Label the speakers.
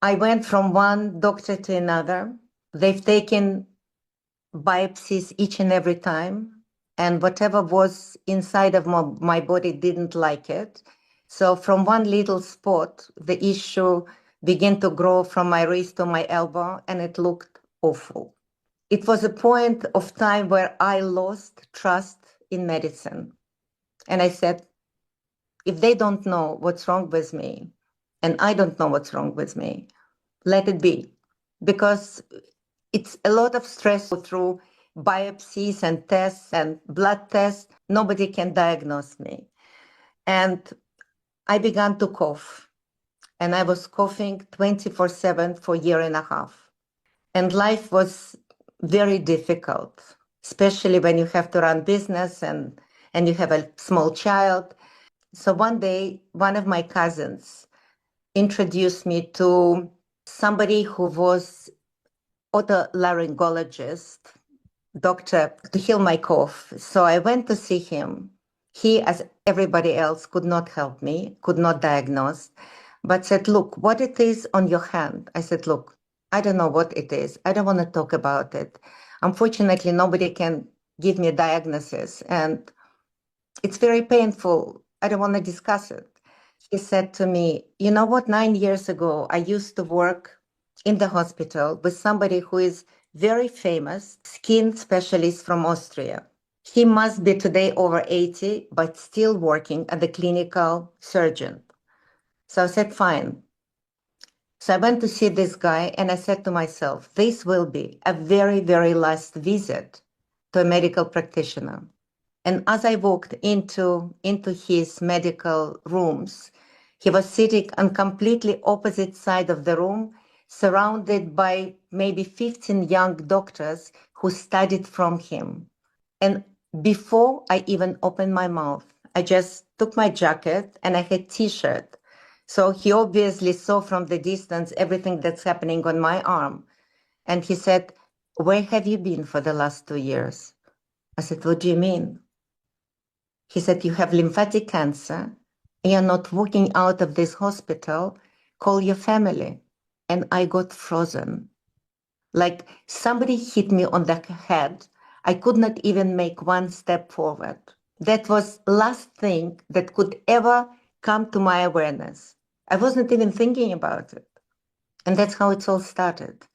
Speaker 1: I went from one doctor to another. They've taken biopsies each and every time, and whatever was inside of my body didn't like it. So from one little spot, the issue began to grow from my wrist to my elbow, and it looked awful. It was a point of time where I lost trust in medicine. And I said, if they don't know what's wrong with me, and I don't know what's wrong with me, let it be. Because it's a lot of stress through biopsies and tests and blood tests. Nobody can diagnose me. And I began to cough. And I was coughing 24/7 for a year and a half. And life was very difficult, especially when you have to run business and you have a small child. So one day, one of my cousins introduced me to somebody who was otolaryngologist, doctor, to heal my cough. So I went to see him. He, as everybody else, could not help me, could not diagnose, but said, look, what it is on your hand. I said, look, I don't know what it is. I don't want to talk about it. Unfortunately, nobody can give me a diagnosis, and it's very painful. I don't want to discuss it. He said to me, you know what, 9 years ago, I used to work in the hospital with somebody who is very famous, skin specialist from Austria. He must be today over 80, but still working as a clinical surgeon. So I said, fine. So I went to see this guy and I said to myself, this will be a very, very last visit to a medical practitioner. And as I walked into his medical rooms, he was sitting on completely opposite side of the room, surrounded by maybe 15 young doctors who studied from him. And before I even opened my mouth, I just took my jacket and I had t-shirt. So he obviously saw from the distance everything that's happening on my arm. And he said, where have you been for the last 2 years? I said, what do you mean? He said, you have lymphatic cancer. And you're not walking out of this hospital. Call your family. And I got frozen. Like somebody hit me on the head. I could not even make one step forward. That was last thing that could ever come to my awareness. I wasn't even thinking about it. And that's how it all started.